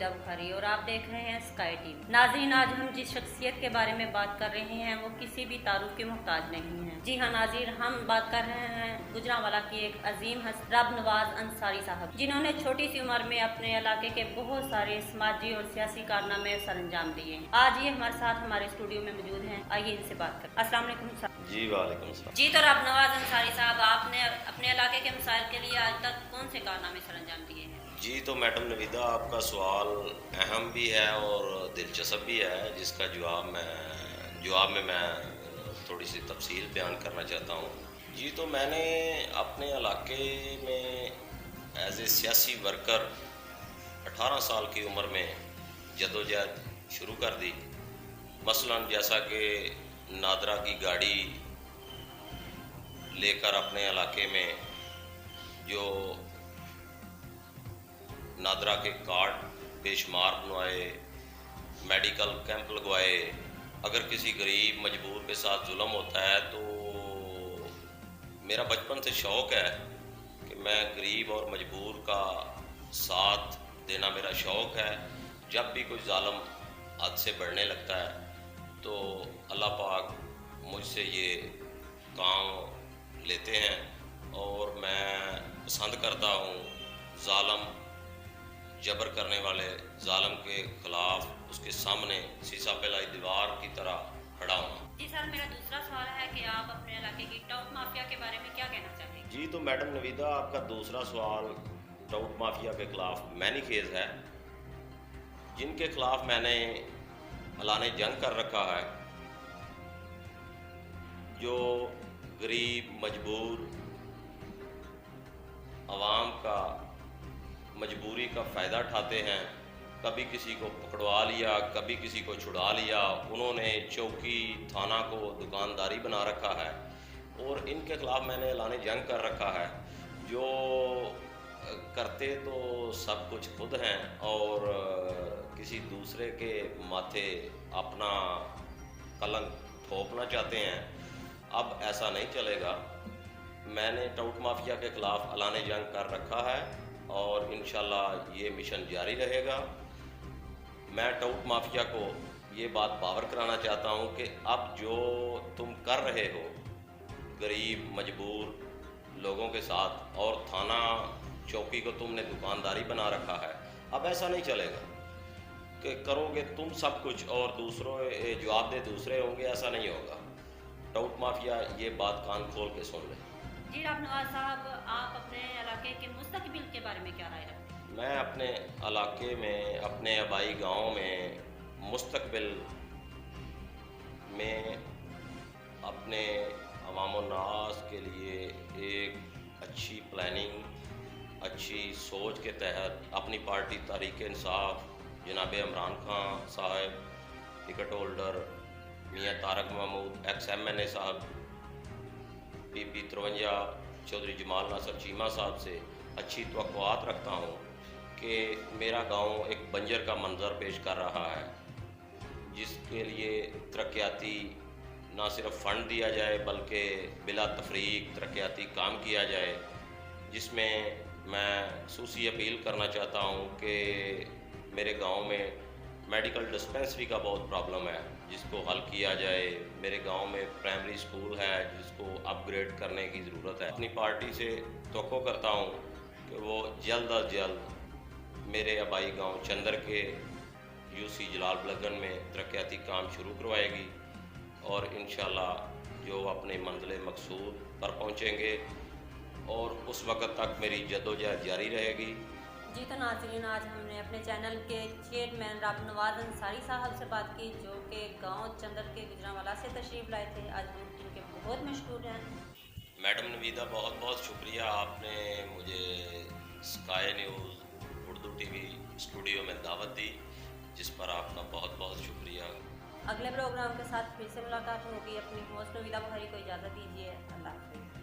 नवीदा बुखारी और आप देख रहे हैं स्काई टीवी। नाज़रीन, आज हम जिस शख्सियत के बारे में बात कर रहे हैं वो किसी भी तारुफ के मोहताज नहीं है। जी हाँ नाज़रीन, हम बात कर रहे हैं गुजरांवाला की एक अजीम हस्ती रब नवाज अंसारी साहब, जिन्होंने छोटी सी उम्र में अपने इलाके के बहुत सारे समाजी और सियासी कारनामे सर अंजाम दिए। आज ये हमारे साथ हमारे स्टूडियो में मौजूद हैं, आइए इनसे बात करें। अस्सलाम वालेकुम साहब। जी वालेकुम सलाम। जी, तो रब नवाज अंसारी साहब, आपने अपने इलाके के मसाइल के लिए आज तक कौन से कारनामे सर अंजाम दिए हैं? जी, तो मैडम नवीदा, आपका सवाल अहम भी है और दिलचस्प भी है, जिसका जवाब में मैं थोड़ी सी तफसील बयान करना चाहता हूँ। जी, तो मैंने अपने इलाके में एज ए सियासी वर्कर 18 साल की उम्र में जदोजहद शुरू कर दी। मसलन जैसा कि नादरा की गाड़ी लेकर अपने इलाके में जो नादरा के कार्ड बेशुमार बनवाए, मेडिकल कैंप लगवाए। अगर किसी गरीब मजबूर के साथ जुल्म होता है तो मेरा बचपन से शौक़ है कि मैं गरीब और मजबूर का साथ देना मेरा शौक़ है। जब भी कोई जालिम हद से बढ़ने लगता है तो अल्लाह पाक मुझसे ये काम लेते हैं और मैं पसंद करता हूँ जालिम जबर करने वाले जालिम के खिलाफ उसके सामने शीशा फैलाई दीवार की तरह खड़ा हूँ। जी सर, मेरा दूसरा सवाल है कि आप अपने इलाके की टाउट माफिया के बारे में क्या कहना चाहेंगे? जी, तो मैडम नवीदा, आपका दूसरा सवाल टाउट माफिया के खिलाफ मैनी खेज है, जिनके खिलाफ मैंने ऐलान जंग कर रखा है। जो गरीब मजबूर आवाम का मजबूरी का फ़ायदा उठाते हैं, कभी किसी को पकड़वा लिया, कभी किसी को छुड़ा लिया। उन्होंने चौकी थाना को दुकानदारी बना रखा है और इनके ख़िलाफ़ मैंने ऐलान जंग कर रखा है। जो करते तो सब कुछ खुद हैं और किसी दूसरे के माथे अपना कलंक थोपना चाहते हैं। अब ऐसा नहीं चलेगा। मैंने टाउट माफिया के ख़िलाफ़ ऐलान जंग कर रखा है और इंशाल्लाह ये मिशन जारी रहेगा। मैं टाउट माफिया को ये बात बावर कराना चाहता हूँ कि अब जो तुम कर रहे हो गरीब मजबूर लोगों के साथ और थाना चौकी को तुमने दुकानदारी बना रखा है, अब ऐसा नहीं चलेगा कि करोगे तुम सब कुछ और दूसरों जवाब दे दूसरे होंगे। ऐसा नहीं होगा। टाउट माफिया ये बात कान खोल के सुन ले। जी रब नवाज साहब, आप अपने इलाके के मुस्तकबिल के बारे में क्या राय रखते हैं? मैं अपने इलाके में, अपने आबाई गांव में मुस्तकबिल में अपने अवाम नास के लिए एक अच्छी प्लानिंग, अच्छी सोच के तहत अपनी पार्टी तहरीक इंसाफ जनाब इमरान खान साहब, टिकट होल्डर मियाँ तारक महमूद XMNA साहब, PP 53 चौधरी जमाल नासर चीमा साहब से अच्छी तवक्कुआत रखता हूँ कि मेरा गांव एक बंजर का मंजर पेश कर रहा है, जिसके लिए तरक्याती ना सिर्फ फ़ंड दिया जाए बल्कि बिला तफरीक तरक्याती काम किया जाए। जिसमें मैं खुसूसी अपील करना चाहता हूँ कि मेरे गांव में मेडिकल डिस्पेंसरी का बहुत प्रॉब्लम है, जिसको हल किया जाए। मेरे गांव में प्राइमरी स्कूल है जिसको अपग्रेड करने की ज़रूरत है। अपनी पार्टी से तवक्को करता हूं कि वो जल्द अज जल्द मेरे आबाई गांव चंदर के UC जलाल बलगन में तरक्याती काम शुरू करवाएगी और इंशाल्लाह जो अपने मंजिल मकसूद पर पहुंचेंगे और उस वक़्त तक मेरी जद्दोजहद जारी रहेगी। जी, तो नाज़रीन, आज हमने अपने चैनल के चेयरमैन रब नवाज अंसारी साहब से बात की, जो कि गांव चंदर के गुजरांवाला से तशरीफ़ लाए थे। आज हम उनके बहुत मशहूर हैं। मैडम नवीदा, बहुत बहुत शुक्रिया, आपने मुझे sky news Urdu TV studio में दावत दी, जिस पर आपका बहुत बहुत शुक्रिया। अगले प्रोग्राम के साथ फिर से मुलाकात होगी। अपनी होस्ट नवीदा बुखारी को इजाज़त दीजिए। अल्लाह हाफ़िज़।